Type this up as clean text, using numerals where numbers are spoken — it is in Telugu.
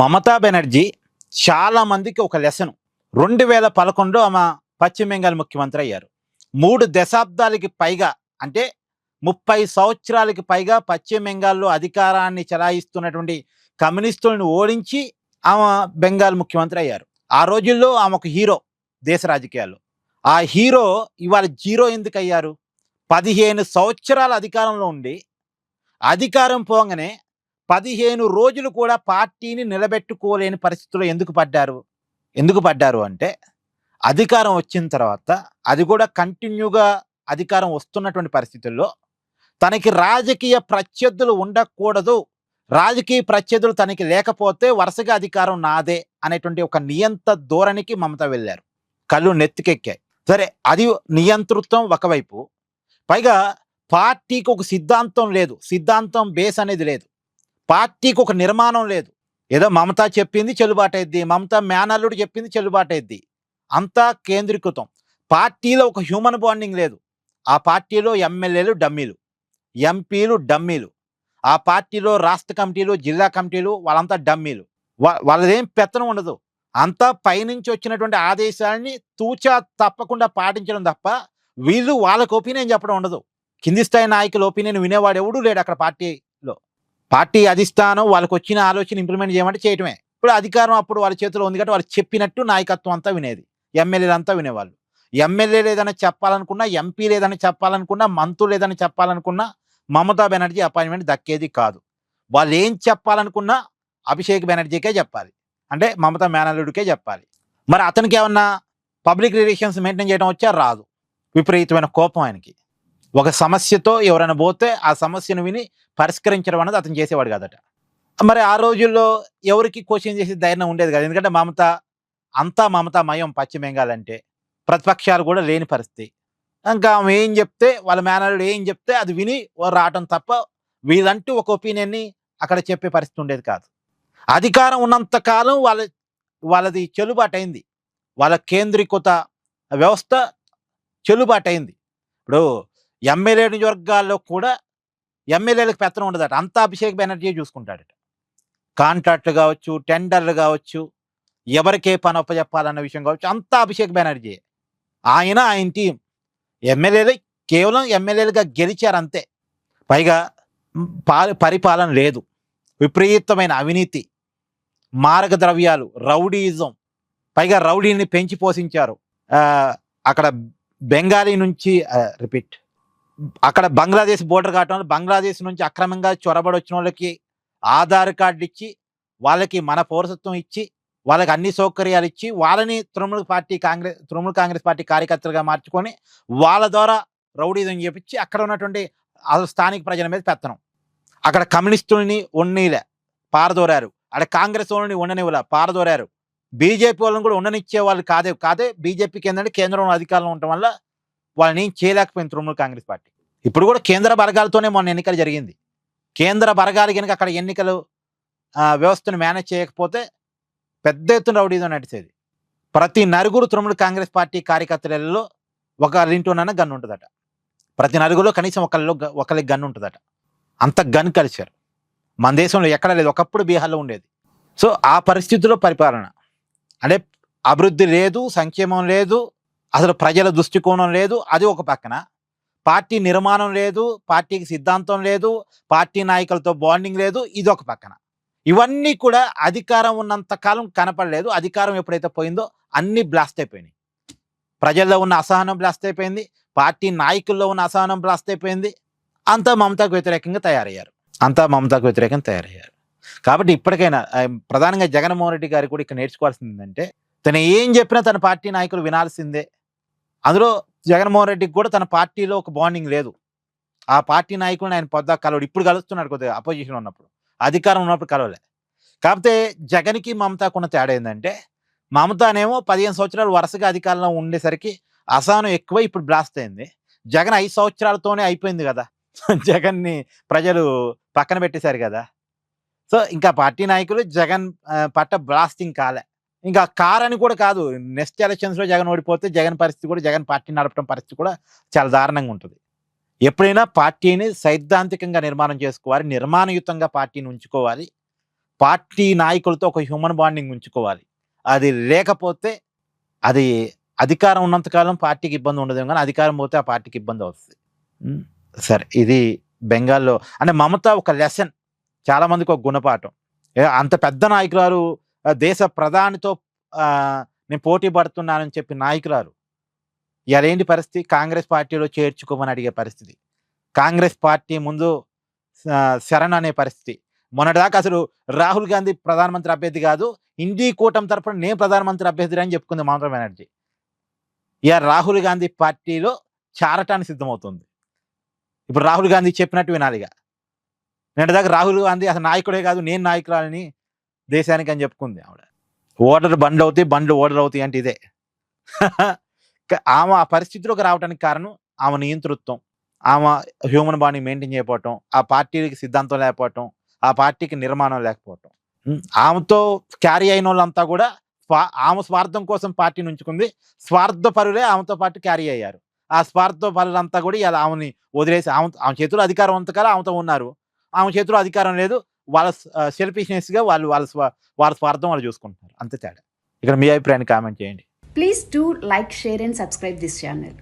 మమతా బెనర్జీ చాలా మందికి ఒక లెసను. 2011లో ఆమె పశ్చిమ బెంగాల్ ముఖ్యమంత్రి అయ్యారు. 3 దశాబ్దాలకి పైగా అంటే 30 సంవత్సరాలకి పైగా పశ్చిమ బెంగాల్‌లో అధికారాన్ని చెలాయిస్తున్నటువంటి కమ్యూనిస్టులను ఓడించి ఆమె బెంగాల్ ముఖ్యమంత్రి అయ్యారు. ఆ రోజుల్లో ఆమె ఒక హీరో దేశ రాజకీయాల్లో. ఆ హీరో ఇవాళ జీరో ఎందుకయ్యారు? 15 సంవత్సరాల అధికారంలో ఉండి, అధికారం పోంగానే 15 రోజులు కూడా పార్టీని నిలబెట్టుకోలేని పరిస్థితిలో ఎందుకు పడ్డారు అంటే, అధికారం వచ్చిన తర్వాత అది కూడా కంటిన్యూగా అధికారం వస్తున్నటువంటి పరిస్థితుల్లో తనకి రాజకీయ ప్రత్యర్థులు ఉండకూడదు. రాజకీయ ప్రత్యర్థులు తనకి లేకపోతే వరుసగా అధికారం నాదే అనేటువంటి ఒక నియంత ధోరణికి మమత వెళ్ళారు. కళ్ళు నెత్తికెక్కాయి. సరే, అది నియంతృత్వం ఒకవైపు. పైగా పార్టీకి ఒక సిద్ధాంతం లేదు. సిద్ధాంతం బేస్ అనేది లేదు. పార్టీకి ఒక నిర్మాణం లేదు. ఏదో మమత చెప్పింది చెల్లుబాటైద్ది, మమత మేనల్లుడు చెప్పింది చెల్లుబాటైద్ది. అంతా కేంద్రీకృతం. పార్టీలో ఒక హ్యూమన్ బాండింగ్ లేదు. ఆ పార్టీలో ఎమ్మెల్యేలు డమ్మీలు, ఎంపీలు డమ్మీలు. ఆ పార్టీలో రాష్ట్ర కమిటీలు, జిల్లా కమిటీలు వాళ్ళంతా డమ్మీలు. వాళ్ళదేం పెత్తనం ఉండదు. అంతా పైనుంచి వచ్చినటువంటి ఆదేశాలని తూచా తప్పకుండా పాటించడం తప్ప వీళ్ళు వాళ్ళకి ఒపీనియన్ చెప్పడం ఉండదు. కింది స్థాయి నాయకుల ఒపీనియన్ వినేవాడు ఎవడూ లేడు అక్కడ పార్టీలో. పార్టీ అధిష్టానం వాళ్ళకి వచ్చిన ఆలోచన ఇంప్లిమెంట్ చేయమంటే చేయటమే. ఇప్పుడు అధికారం అప్పుడు వాళ్ళ చేతిలో ఉంది కాబట్టి వాళ్ళు చెప్పినట్టు నాయకత్వం అంతా వినేది. ఎమ్మెల్యేలు అంతా వినేవాళ్ళు. ఎమ్మెల్యేలు ఏదైనా చెప్పాలనుకున్నా, ఎంపీలు ఏదైనా చెప్పాలనుకున్నా, మంత్రులు ఏదైనా చెప్పాలనుకున్నా మమతా బెనర్జీ అపాయింట్మెంట్ దక్కేది కాదు. వాళ్ళు ఏం చెప్పాలనుకున్నా అభిషేక్ బెనర్జీకే చెప్పాలి. అంటే మమతా మేనల్లుడికే చెప్పాలి. మరి అతనికి ఏమన్నా పబ్లిక్ రిలేషన్స్ మెయింటైన్ చేయడం వచ్చా? రాదు. విపరీతమైన కోపం ఆయనకి. ఒక సమస్యతో ఎవరైనా పోతే ఆ సమస్యను విని పరిష్కరించడం అనేది అతను చేసేవాడు కాదట. మరి ఆ రోజుల్లో ఎవరికి క్వశ్చన్ చేసే ధైర్యం ఉండేది కాదు. ఎందుకంటే అంతా మమతామయం పశ్చిమ బెంగాల్ అంటే. ప్రతిపక్షాలు కూడా లేని పరిస్థితి. ఇంకా ఆమె ఏం చెప్తే, వాళ్ళ మేనల్లుడు ఏం చెప్తే అది విని రావటం తప్ప వీళ్ళంటూ ఒక ఒపీనియన్ని అక్కడ చెప్పే పరిస్థితి ఉండేది కాదు. అధికారం ఉన్నంత కాలం వాళ్ళది చెల్లుబాటైంది. వాళ్ళ కేంద్రీకృత వ్యవస్థ చెల్లుబాటైంది. ఇప్పుడు ఎమ్మెల్యే నియోజకవర్గాల్లో కూడా ఎమ్మెల్యేలకు పెత్తనం ఉండదట. అంతా అభిషేక్ బెనర్జీ చూసుకుంటాడట. కాంట్రాక్ట్లు కావచ్చు, టెండర్లు కావచ్చు, ఎవరికే పని అప్పచెప్పాలన్న విషయం కావచ్చు, అంతా అభిషేక్ బెనర్జీ. ఆయన టీం ఎమ్మెల్యేలు కేవలం ఎమ్మెల్యేలుగా గెలిచారు అంతే. పైగా పరిపాలన లేదు. విపరీతమైన అవినీతి, మారక ద్రవ్యాలు, రౌడీయిజం. పైగా రౌడీని పెంచి పోషించారు. అక్కడ బెంగాలీ నుంచి అక్కడ బంగ్లాదేశ్ బోర్డర్ కావటం వల్ల బంగ్లాదేశ్ నుంచి అక్రమంగా చొరబడి వచ్చిన వాళ్ళకి ఆధార్ కార్డు ఇచ్చి, వాళ్ళకి మన పౌరసత్వం ఇచ్చి, వాళ్ళకి అన్ని సౌకర్యాలు ఇచ్చి, వాళ్ళని తృణమూల్ కాంగ్రెస్ పార్టీ కార్యకర్తలుగా మార్చుకొని వాళ్ళ ద్వారా రౌడీజం చేపించి అక్కడ ఉన్నటువంటి స్థానిక ప్రజల మీద పెత్తనం. అక్కడ కమ్యూనిస్టుల్ని ఉన్నీలే పారదోరారు. అక్కడ కాంగ్రెస్ వాళ్ళని ఉండనివ్వలే పారదోరారు. బీజేపీ వాళ్ళని కూడా ఉండనిచ్చే వాళ్ళు కాదే. బీజేపీకి ఏంటంటే కేంద్రంలో అధికారంలో ఉండటం వల్ల వాళ్ళని ఏం చేయలేకపోయింది తృణమూల్ కాంగ్రెస్ పార్టీ. ఇప్పుడు కూడా కేంద్ర బలగాలతోనే మొన్న ఎన్నికలు జరిగింది. కేంద్ర బలగాలు కనుక అక్కడ ఎన్నికలు వ్యవస్థను మేనేజ్ చేయకపోతే పెద్ద ఎత్తున రౌడీజం నడిచేది. ప్రతి నలుగురు తృణమూల్ కాంగ్రెస్ పార్టీ కార్యకర్తలలో ఒకరింటోనైనా గన్ను ఉంటుందట. ప్రతి నలుగురిలో కనీసం ఒకరికి గన్ను ఉంటుందట. అంత గన్ కలిశారు. మన దేశంలో ఎక్కడ లేదు. ఒకప్పుడు బీహార్లో ఉండేది. సో ఆ పరిస్థితుల్లో పరిపాలన అంటే అభివృద్ధి లేదు, సంక్షేమం లేదు, అసలు ప్రజల దృష్టికోణం లేదు. అది ఒక పక్కన. పార్టీ నిర్మాణం లేదు, పార్టీకి సిద్ధాంతం లేదు, పార్టీ నాయకులతో బాండింగ్ లేదు. ఇది ఒక పక్కన. ఇవన్నీ కూడా అధికారం ఉన్నంత కాలం కనపడలేదు. అధికారం ఎప్పుడైతే పోయిందో అన్ని బ్లాస్ట్ అయిపోయినాయి. ప్రజల్లో ఉన్న అసహనం బ్లాస్ట్ అయిపోయింది. పార్టీ నాయకుల్లో ఉన్న అసహనం బ్లాస్ట్ అయిపోయింది. అంతా మమతాకు వ్యతిరేకంగా తయారయ్యారు. కాబట్టి ఇప్పటికైనా ప్రధానంగా జగన్మోహన్ రెడ్డి గారు కూడా ఇక్కడ నేర్చుకోవాల్సింది ఏంటంటే, తను ఏం చెప్పినా తన పార్టీ నాయకులు వినాల్సిందే. అందులో జగన్మోహన్ రెడ్డికి కూడా తన పార్టీలో ఒక బాండింగ్ లేదు. ఆ పార్టీ నాయకులను ఆయన పొద్దా కలవడు. ఇప్పుడు కలుస్తున్నాడు కొద్దిగా అపోజిషన్ ఉన్నప్పుడు, అధికారం ఉన్నప్పుడు కలవలే. కాకపోతే జగన్కి మమతాకున్న తేడా ఏంటంటే, మమతానేమో 15 సంవత్సరాలు వరుసగా అధికారంలో ఉండేసరికి అసహనం ఎక్కువ, ఇప్పుడు బ్లాస్ట్ అయింది. జగన్ 5 సంవత్సరాలతోనే అయిపోయింది కదా. జగన్ని ప్రజలు పక్కన పెట్టేశారు కదా. సో ఇంకా పార్టీ నాయకులు జగన్ పట్ల బ్లాస్టింగ్ కాలే. ఇంకా కారని కూడా కాదు, నెక్స్ట్ ఎలక్షన్స్లో జగన్ ఓడిపోతే జగన్ పరిస్థితి కూడా, జగన్ పార్టీ నడపడం పరిస్థితి కూడా చాలా దారుణంగా ఉంటుంది. ఎప్పుడైనా పార్టీని సైద్ధాంతికంగా నిర్మాణం చేసుకోవాలి, నిర్మాణయుతంగా పార్టీని ఉంచుకోవాలి. పార్టీ నాయకులతో ఒక హ్యూమన్ బాండింగ్ ఉంచుకోవాలి. అది లేకపోతే అది అధికారం ఉన్నంతకాలం పార్టీకి ఇబ్బంది ఉండదేమో కానీ అధికారం పోతే ఆ పార్టీకి ఇబ్బంది అవుతుంది. సరే, ఇది బెంగాల్లో అంటే మమత ఒక లెసన్, చాలా మందికి ఒక గుణపాఠం. అంత పెద్ద నాయకురాలు, దేశ ప్రధానితో నేను పోటీ పడుతున్నానని చెప్పి నాయకురాలు ఇవాళ ఏంటి పరిస్థితి? కాంగ్రెస్ పార్టీలో చేర్చుకోమని అడిగే పరిస్థితి, కాంగ్రెస్ పార్టీ ముందు శరణ్ అనే పరిస్థితి. మొన్నటిదాకా అసలు రాహుల్ గాంధీ ప్రధానమంత్రి అభ్యర్థి కాదు, ఇండి కూటమి తరపున నేను ప్రధానమంత్రి అభ్యర్థి అని చెప్పుకుంది మమతా బెనర్జీ. ఇక రాహుల్ గాంధీ పార్టీలో చేరటానికి సిద్ధమవుతుంది. ఇప్పుడు రాహుల్ గాంధీ చెప్పినట్టు వినాలిగా. నిన్నటిదాకా రాహుల్ గాంధీ అసలు నాయకుడే కాదు, నేను నాయకురాలని దేశానికి అని చెప్పుకుంది ఆవిడ. ఓడర్ బండ్లు అవుతాయి, బండ్లు ఓడర్ అవుతాయి అంటే ఇదే. ఆమె ఆ పరిస్థితిలోకి రావడానికి కారణం ఆమె నియంతృత్వం, ఆమె హ్యూమన్ బాండింగ్ మెయింటైన్ చేయకపోవటం, ఆ పార్టీకి సిద్ధాంతం లేకపోవటం, ఆ పార్టీకి నిర్మాణం లేకపోవటం. ఆమెతో క్యారీ అయిన వాళ్ళంతా కూడా ఆమె స్వార్థం కోసం పార్టీని ఉంచుకుంది, స్వార్థపరులే ఆమెతో పాటు క్యారీ అయ్యారు. ఆ స్వార్థపరులంతా కూడా ఇలా ఆమెని వదిలేసి ఆమె చేతిలో అధికారం అంతకాలం ఆమెతో ఉన్నారు, ఆమె చేతిలో అధికారం లేదు, వాళ్ళ సెల్ఫిష్నెస్గా వాళ్ళు వాళ్ళ స్వార్థం వాళ్ళు చూసుకుంటున్నారు, అంతే తేడా. ఇక్కడ మీ అభిప్రాయాన్ని కామెంట్ చేయండి. Please do like, share and subscribe this channel.